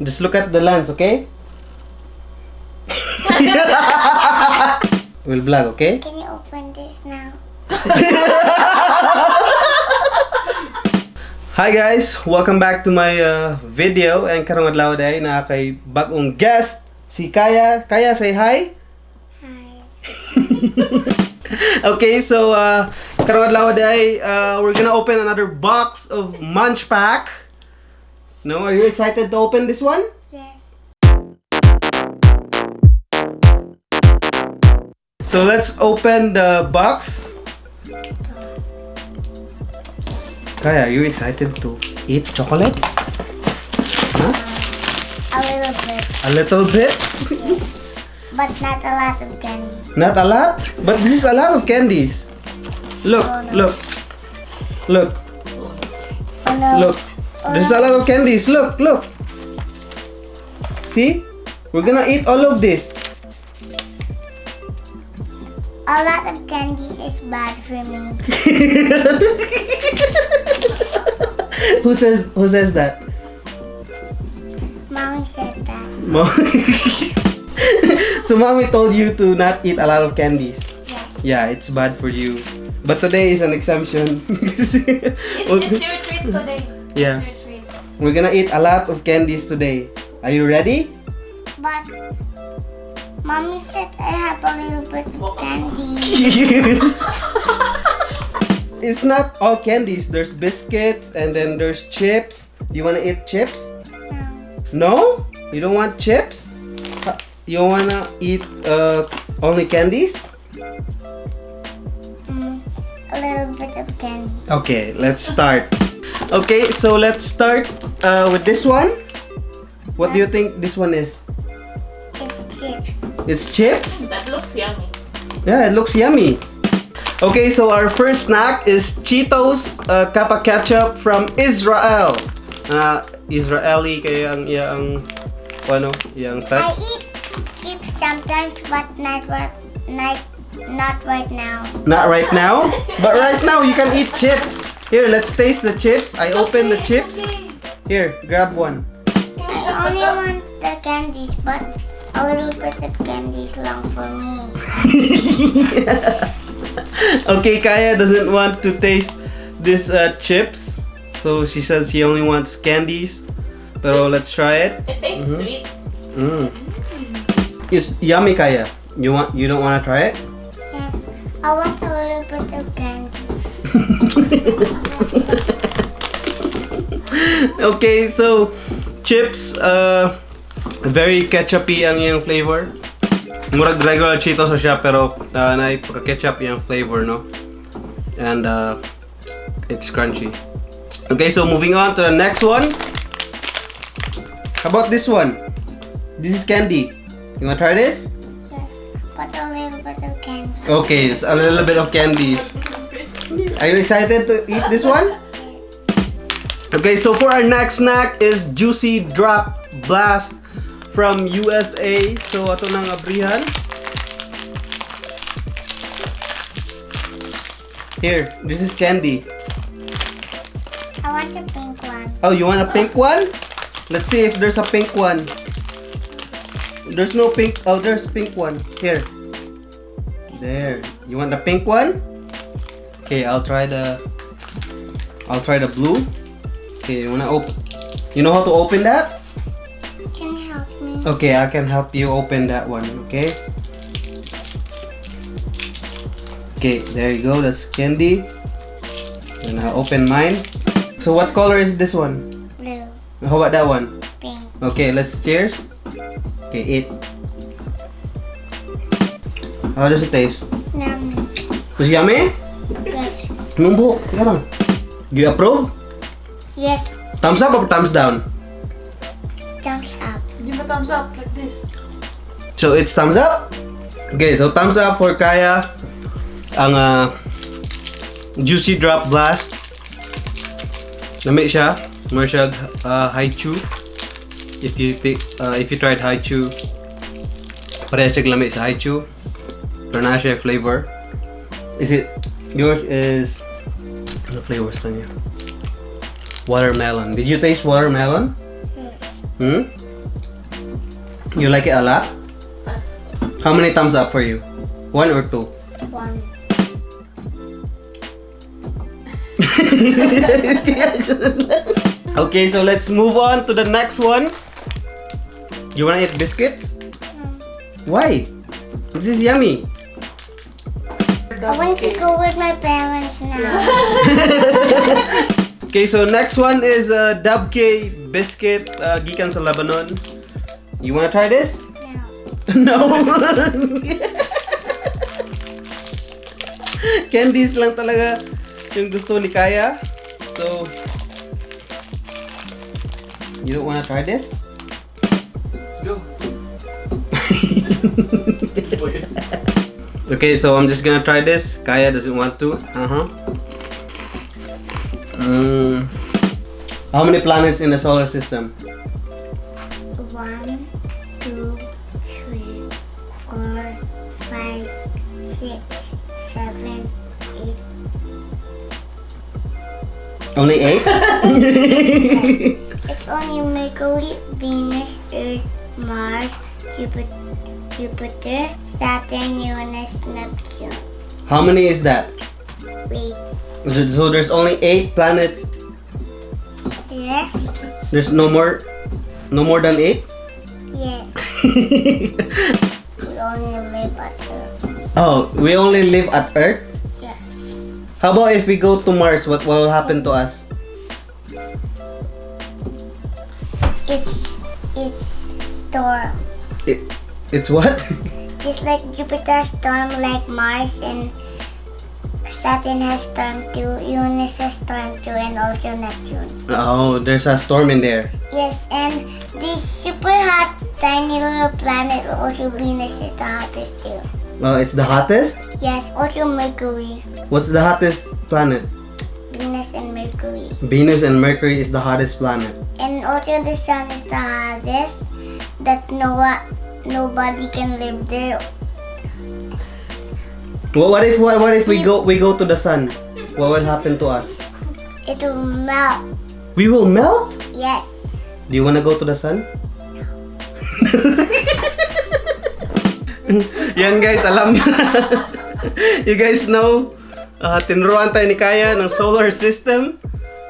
Just look at the lens, okay? We'll vlog, okay? Can you open this now? Hi guys! Welcome back to my video. And karong adlaw day na kay bagong guest si Kaia. Kaia, say hi! Hi. Okay, so karong adlaw day, we're gonna open another box of Munchpak. No, are you excited to open this one? Yes. So let's open the box. Kaia, are you excited to eat chocolate? Huh? A little bit. A little bit? But not a lot of candy. Not a lot? But this is a lot of candies. Look, Oh, no. look. Look, Oh no. look. There's a lot of candies. Look, look. See? We're gonna eat all of this. A lot of candy is bad for me. Who says that? Mommy said that. Mom. So mommy told you to not eat a lot of candies. Yes. Yeah, it's bad for you. But today is an exemption. It's your treat today. Yeah. It's your treat. We're gonna eat a lot of candies today. Are you ready? But Mommy said I have a little bit of candy. It's not all candies. There's biscuits and then there's chips. Do you wanna eat chips? No. No? You don't want chips? You wanna eat only candies? A little bit of candy. Okay, let's start. Okay, so let's start with this one. What do you think this one is? It's chips. It's chips? That looks yummy. Yeah, it looks yummy. Okay, so our first snack is Cheetos Kappa Ketchup from Israel. Israeli kaya ang ano, yung I text. eat chips sometimes, but not right now. Not right now, but right now you can eat chips. Here, let's taste the chips. I open the chips. Here, grab one. I only want the candies, but a little bit of candy is long for me. Okay, Kaia doesn't want to taste this chips, so she says she only wants candies. Pero let's try it. It tastes sweet. It's yummy, Kaia. You don't want to try it? Yes. I want a little bit of candy. Okay, so chips, very ketchupy ang yung flavor. Murag regular Cheetos na siya pero na pagka-ketchup yung flavor, no? And it's crunchy. Okay, so moving on to the next one. How about this one? This is candy. You wanna try this? Yes. But a little bit of candy. Okay, it's a little bit of candies. Are you excited to eat this one? Okay, so for our next snack is Juicy Drop Blast from USA. So ato nang abrihan. Here, this is candy. I want the pink one. Oh, you want a pink one? Let's see if there's a pink one. There's no pink. Oh, there's pink one. Here. There. You want the pink one? Okay, I'll try the blue. Okay, you wanna open? You know how to open that? Can you help me? Okay, I can help you open that one. Okay. Okay, there you go. That's candy. And I'll open mine. So what color is this one? Blue. How about that one? Pink. Okay, let's cheers. Okay, eat. How does it taste? Yummy. It's yummy? Yes. Numbo, do you approve? Yes. Thumbs up or thumbs down? Thumbs up. Give a thumbs up like this. So it's thumbs up? Okay, so thumbs up for Kaia. Ang Juicy Drop Blast. Lami siya. More siya haichu. If you tried haichu, pareha siya lami sa haichu. Pero na siya flavor. Is it yours is ano flavors kanya? Watermelon. Did you taste watermelon? Hmm? You like it a lot? How many thumbs up for you? 1 or 2? 1. Okay, so let's move on to the next one. You wanna eat biscuits? Why? This is yummy. I want to go with my parents now. Okay, so next one is Dab K biscuit gikan sa Lebanon. You wanna try this? No. No. Candies lang talaga yung gusto ni Kaia. So, you don't wanna try this? Go. Okay, so I'm just gonna try this. Kaia doesn't want to. How many planets in the solar system? 1, 2, 3, 4, 5, 6, 7, 8. Only 8? It's only Mercury, Venus, Earth, Mars, Jupiter, Saturn, Uranus, Neptune. How many is that? Wait. So there's only 8 planets. Yes. There's no more than 8? Yes. We only live at Earth. Oh, we only live at Earth? Yes. How about if we go to Mars, what will happen to us? It's storm. It's what? Just like Jupiter storm, like Mars, and Saturn has storm too. Uranus has storm too, and also Neptune. Oh, there's a storm in there. Yes, and this super hot tiny little planet, also Venus, is the hottest too. Oh, it's the hottest? Yes, also Mercury. What's the hottest planet? Venus and Mercury. Venus and Mercury is the hottest planet. And also the sun is the hottest, that nobody can live there. Well, what if we go to the sun? What will happen to us? It will melt. We will melt? Yes. Do you wanna go to the sun? Yan guys, alam niyo. You guys know, tinuruan tayo ni Kaia ng solar system.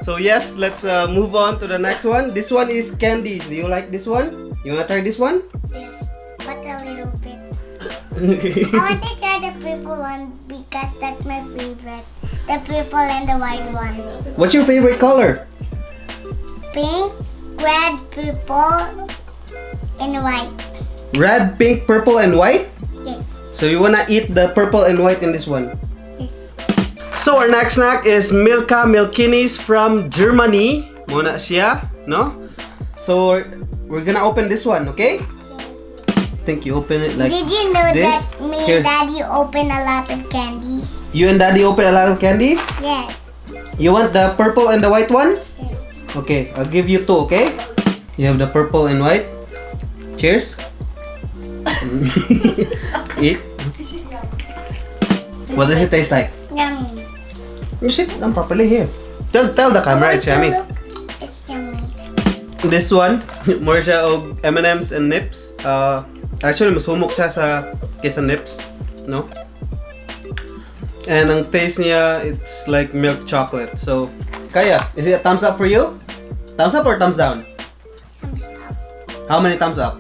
So yes, let's move on to the next one. This one is candies. Do you like this one? You wanna try this one? Yes. But a little bit. I want to try the purple one because that's my favorite. The purple and the white one. What's your favorite color? Pink, red, purple, and white. Red, pink, purple, and white? Yes. So you wanna eat the purple and white in this one? Yes. So our next snack is Milka Milkinis from Germany. Muna siya, no? So we're gonna open this one, okay? I think you open it like Did you know this? that me Here. and Daddy open a lot of candy? You and Daddy open a lot of candies? Yes. You want the purple and the white one? Yes. Okay, I'll give you 2, okay? You have the purple and white. Cheers. Eat. What does it taste like? Yummy. You sit down properly here. Tell the camera it's yummy. Look, it's yummy. This one, more siya og M&M's and nips. Actually, mas humok siya kaysa nips, no? And ang taste niya, it's like milk chocolate. So, Kaia, is it a thumbs up for you? Thumbs up or thumbs down? Thumbs up. How many thumbs up?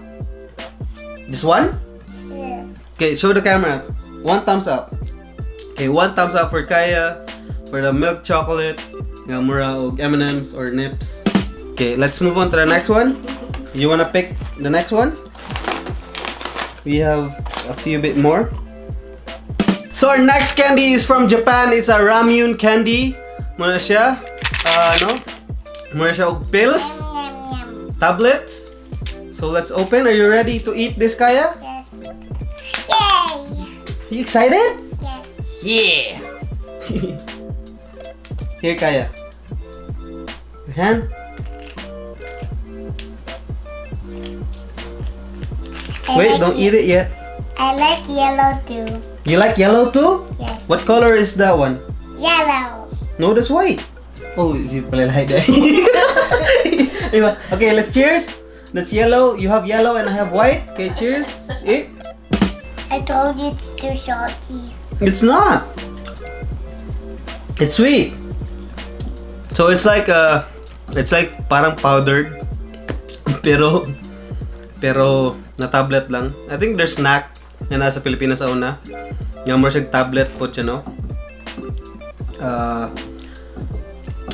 Just one? Yes. Okay, show the camera. 1 thumbs up. Okay, 1 thumbs up for Kaia, for the milk chocolate, nga mura og M&M's or nips. Okay, let's move on to the next one. You wanna pick the next one? We have a few bit more. So our next candy is from Japan. It's a Ramyun candy. Muna siya, no? Muna siya og pills, Yum, yum. tablets. So let's open. Are you ready to eat this, Kaia? Yes. Yay! You excited? Yes. Yeah! Here, Kaia. Your hand. Wait, don't eat it yet. I like yellow too. You like yellow too? Yes. What color is that one? Yellow. No, that's white. Oh, you pala like that. Okay, let's cheers. That's yellow. You have yellow and I have white. Okay, cheers. Eat. I told you it's too salty. It's not. It's sweet. So it's like parang powdered, pero na tablet lang. I think there's snack na nasa Pilipinas sa una. Nga mo siya tablet po siya, no?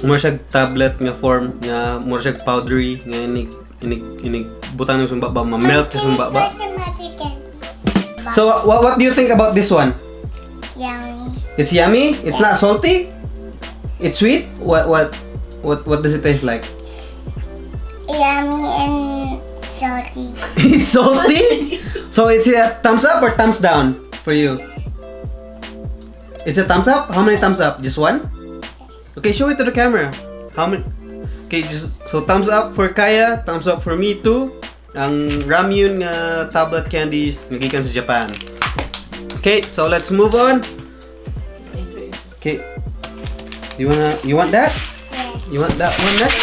Mo siya tablet nga form nga mo siya powdery nga inig butang ng sumba ba ma-melt sa sumba ba. So what do you think about this one? Yummy. It's yummy? It's not salty? It's sweet? What does it taste like? Yummy and salty. It's salty? So it's a thumbs up or thumbs down for you? It's a thumbs up? How many thumbs up? Just one? Okay, show it to the camera. How many? Okay, so thumbs up for Kaia, thumbs up for me too. Ang Ramyun tablet candies nagikan sa Japan. Okay, so let's move on. Okay. You want that? Yes. You want that one next?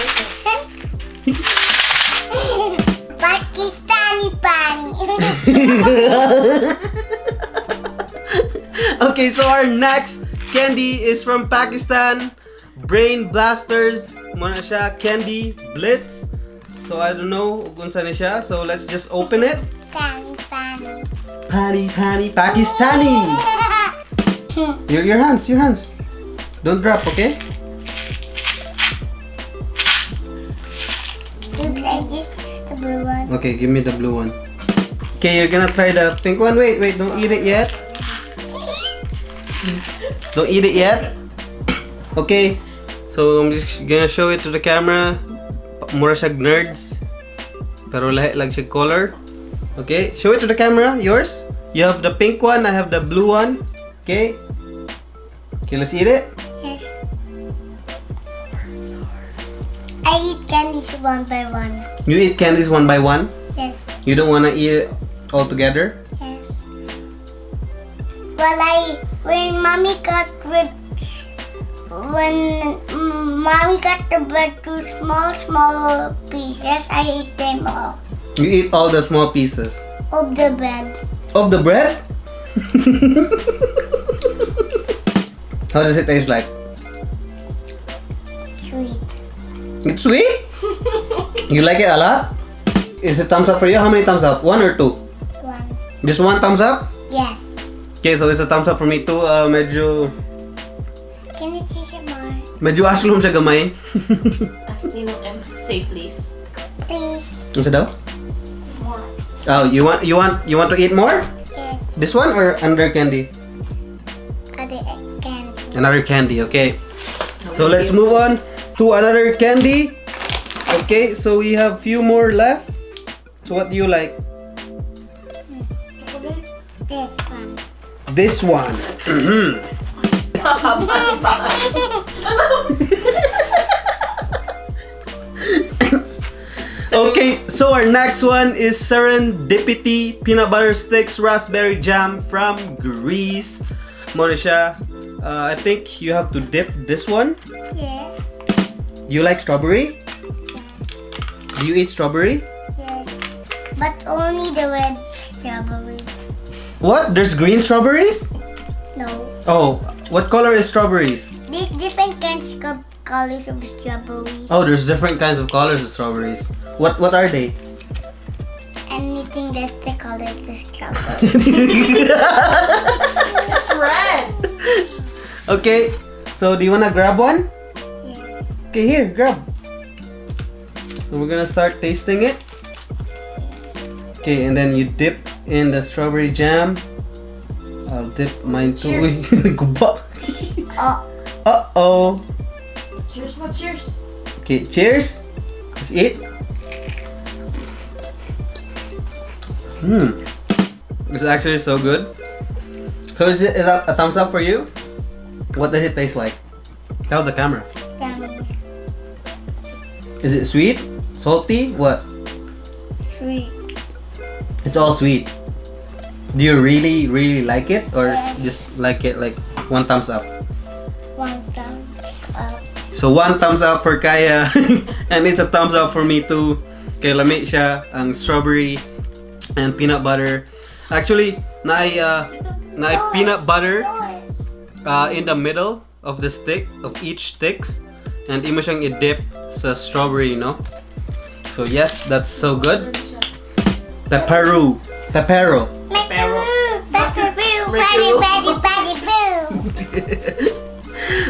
Pakistani pani. Okay, so our next candy is from Pakistan. Brain Blasters. Muna siya candy blitz. So I don't know kung saan siya. So let's just open it. Pani pani. Pani Pakistani. Your hands. Don't drop, okay? Dude, I just the blue one. Okay, give me the blue one. Okay, you're gonna try the pink one. Wait, don't eat it yet. Don't eat it yet. Okay, so I'm just gonna show it to the camera. Mura siya nerds. Pero lahi lang siya color. Okay, show it to the camera. Yours? You have the pink one, I have the blue one. Okay. Okay, let's eat it. Yes. I eat candies one by one. You eat candies one by one. Yes. You don't wanna eat it all together. Yes. When mommy cut the bread to small pieces, I eat them all. You eat all the small pieces Of the bread. of the bread. How does it taste like? Sweet. It's sweet. You like it a lot? Is it thumbs up for you? How many thumbs up? One or two? One. Just one thumbs up? Yes. Okay, so it's a thumbs up for me too. Can you see some more? Medyo aslom siya gamay. Ask Nino M, say please. Please. Ano sa daw? More. Oh, you want to eat more? Yes. This one or under candy? Other candy. Another candy, okay. So let's move on to another candy. Okay, so we have few more left. So what do you like? Chocolate. This one. This one. Okay, so our next one is Serendipity Peanut Butter Sticks Raspberry Jam from Greece. Muna siya. I think you have to dip this one. Yes. You like strawberry? Do you eat strawberry? Yes. But only the red strawberry. What? There's green strawberries? No. Oh, what color is strawberries? There's different kinds of colors of strawberries. Oh, there's different kinds of colors of strawberries. What are they? Anything that's the color of the strawberry. It's red. Okay, so do you wanna grab one? Yes. Okay, here, grab. So we're gonna start tasting it. Okay, and then you dip in the strawberry jam. I'll dip mine too. Cheers. Guba. Oh. Uh-oh. Cheers, what cheers? Okay, cheers. Let's eat. It's actually so good. So is that a thumbs up for you? What does it taste like? Tell the camera. Yummy. Is it sweet? Salty? What? Sweet. It's all sweet. Do you really like it, or just like it like one thumbs up? One thumbs up. So one thumbs up for Kaia, and it's a thumbs up for me too. Kay lami siya ang strawberry and peanut butter. Actually, na peanut butter in the middle of the stick, of each sticks. And imo siyang i-dip sa strawberry, no? So yes, that's so good. Pepero. Pepero. Pepero. Ready, ready, ready, boo.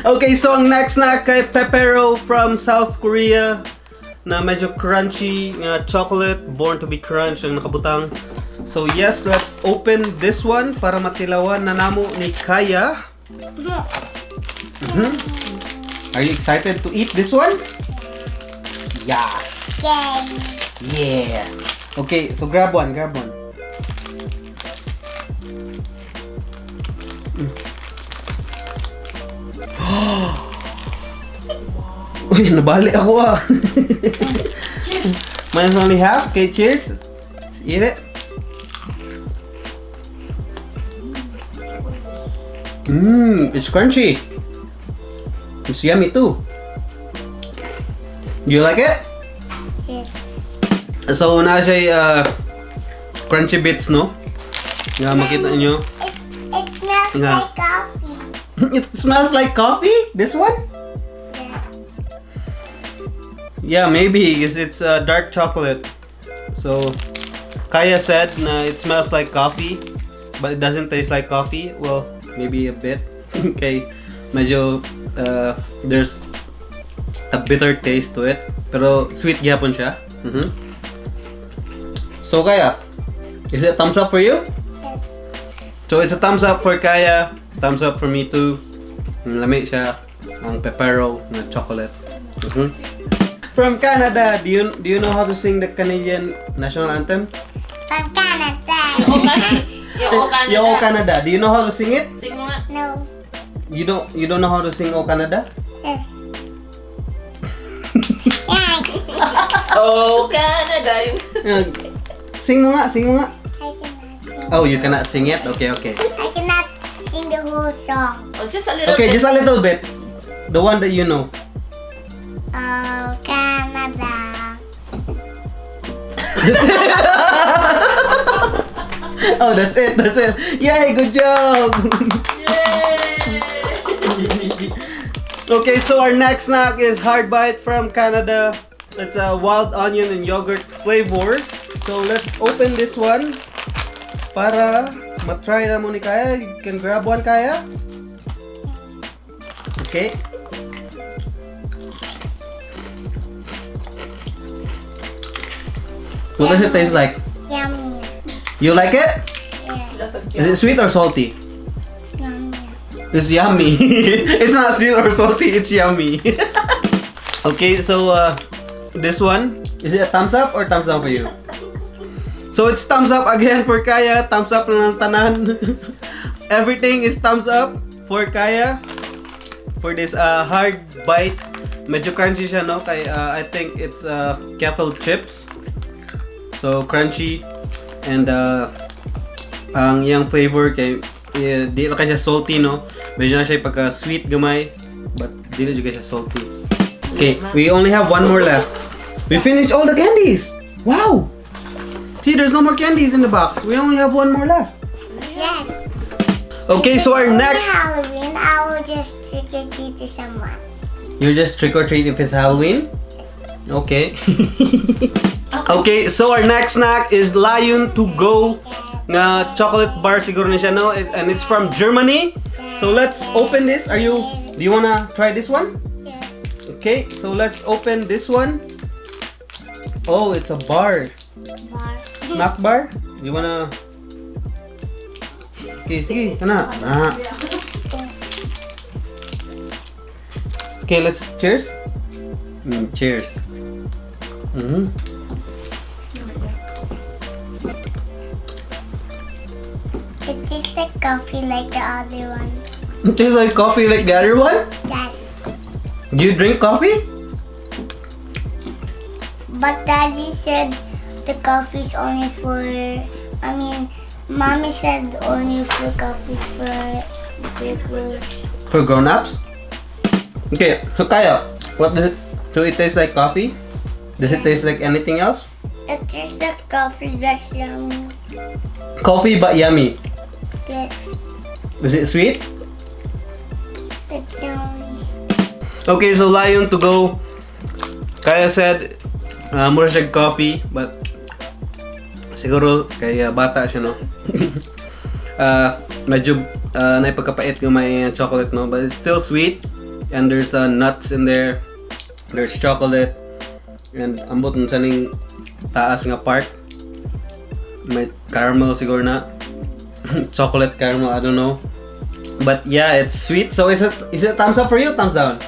Okay, so ang next snack kay Pepero from South Korea na medyo crunchy nga chocolate, born to be crunch ang nakabutang. So yes, let's open this one para matilawan na namo ni Kaia. Are you excited to eat this one? Yes. Yay. Yeah. Okay, so grab one, grab one. Uy, nabali ako ah. Cheers. Mine's only half. Okay, cheers. Let's eat it. It's crunchy. It's yummy too. You like it? Yes. So, na siya crunchy bits, no? Nga, makita nyo. It smells Yeah. like coffee. It smells like coffee? This one? Yes. Yeah, maybe, because it's dark chocolate. So, Kaia said na it smells like coffee, but it doesn't taste like coffee. Well, maybe a bit. Okay, medyo there's a bitter taste to it, pero sweet gyapon siya. So, Kaia, is it a thumbs up for you? Yes. So, it's a thumbs up for Kaia, thumbs up for me too. Lami siya ang Pepero na chocolate. From Canada, do you know how to sing the Canadian national anthem? From Canada. Yo Canada. Do you know how to sing it? Sing mo nga. No. You don't know how to sing O Canada? Yes. Yeah. Oh, Canada. Sing mo nga, sing mo nga. I cannot sing. Oh, you cannot sing it? Okay. I cannot sing the whole song. Oh, just a little Okay, bit. just a little bit. The one that you know. Oh, Canada. Oh, that's it. Yay, good job. Yay! Okay, so our next snack is Hard Bite from Canada. It's a wild onion and yogurt flavor. So let's open this one para matry na mo ni Kaia. You can grab one, Kaia. Okay. What does it taste like? Yummy. You like it? Yeah. Is it sweet or salty? Yummy. It's yummy. It's not sweet or salty, it's yummy. Okay, so this one, is it a thumbs up or thumbs down for you? So it's thumbs up again for Kaia, thumbs up lang ng tanan. Everything is thumbs up for Kaia for this hard bite. Medyo crunchy siya, no? Kay I think it's kettle chips. So crunchy and ang yang flavor kay di na siya salty, no? Medyo na siya pagka sweet gamay, but di na juga siya salty. Okay, we only have one more left. We finished all the candies. Wow. See, there's no more candies in the box. We only have one more left. Yes. Okay, so our For next. Halloween, I will just trick or treat to someone. You just trick or treat if it's Halloween? Okay. Okay, so our next snack is Lion to Go nga chocolate bar siguro ni siya, no? And it's from Germany. So let's open this. Do you wanna try this one? Yeah. Okay, so let's open this one. Oh, it's a bar. Bar. Snack bar? You wanna... Okay, sige, kana. Okay, let's cheers. Cheers. It tastes like coffee like the other one. It tastes like coffee like the other one? Yes. Do you drink coffee? But Daddy said the coffee is only for, Mommy said only for coffee for people. For grown-ups? Okay, so Kaia, what does it... So it tastes like coffee? Does it taste like anything else? It's just the coffee that's yummy. Coffee but yummy. Yes, Is it sweet? it's yummy. Okay, so Lion to go. Kaya said, mura siya coffee, but siguro kaya bata siya, no? Medyo naipagkapait yung may chocolate, no? But it's still sweet. And there's nuts in there. There's chocolate. And ambot nun saning taas nga part. May caramel siguro na. Chocolate caramel, I don't know. But yeah, it's sweet. So is it thumbs up for you? Thumbs down?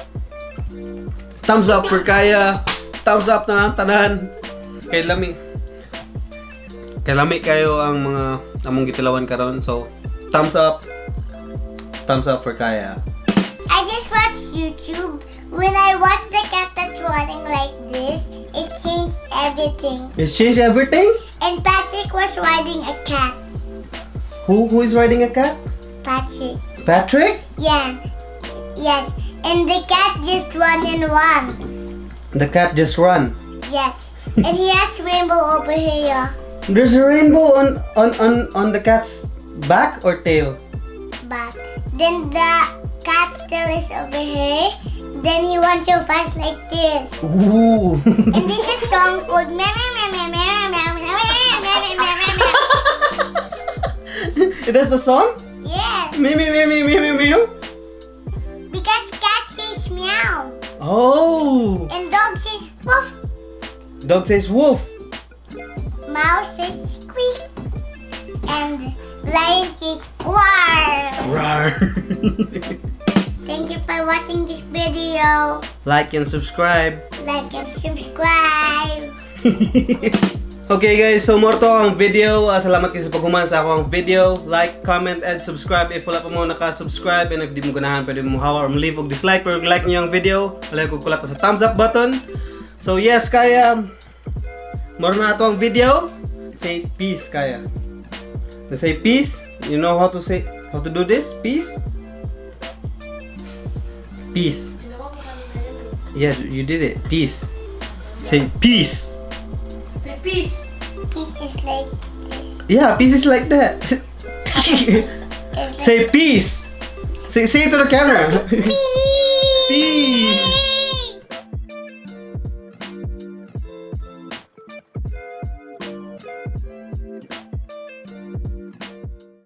Thumbs up for Kaia. Thumbs up na lang tanan. Kay lami kayo ang mga among gitilawan karon. So thumbs up. Thumbs up for Kaia. I just watched YouTube. When I watched the cat that's running like this, it changed everything. It's changed everything? And Patrick was riding a cat. Who is riding a cat? Patrick. Patrick? Yeah. Yes. And the cat just run and run. The cat just run. Yes. And he has rainbow over here. There's a rainbow on the cat's back or tail? Back. Then the cat's tail is over here. Then he runs so fast like this. Ooh. And this is a song called meow meow meow meow meow meow meow meow meow meow meow. That's the song? Yes. Meow meow meow meow meow meow. Because cat says meow. Oh. And dog says woof. Dog says woof. Mouse says squeak. And lion says roar. Rawr. Thank you for watching this video. Like and subscribe. Like and subscribe. Okay guys, so more to ang video. Salamat kayo sa paghuman sa akong video. Like, comment, and subscribe if wala pa mo naka-subscribe. And if di mo ganahan, pwede mo hawa or leave og dislike. Pero like nyo yung video, wala ko kulat sa thumbs up button. So yes, Kaia, more na ito ang video. Say peace, Kaia. Say peace. You know how to do this? Peace? Peace. Yeah, you did it. Peace. Say peace. Say peace. Peace is like this. Yeah, peace is like that. Say peace. Say it to the camera. Peace. Peace.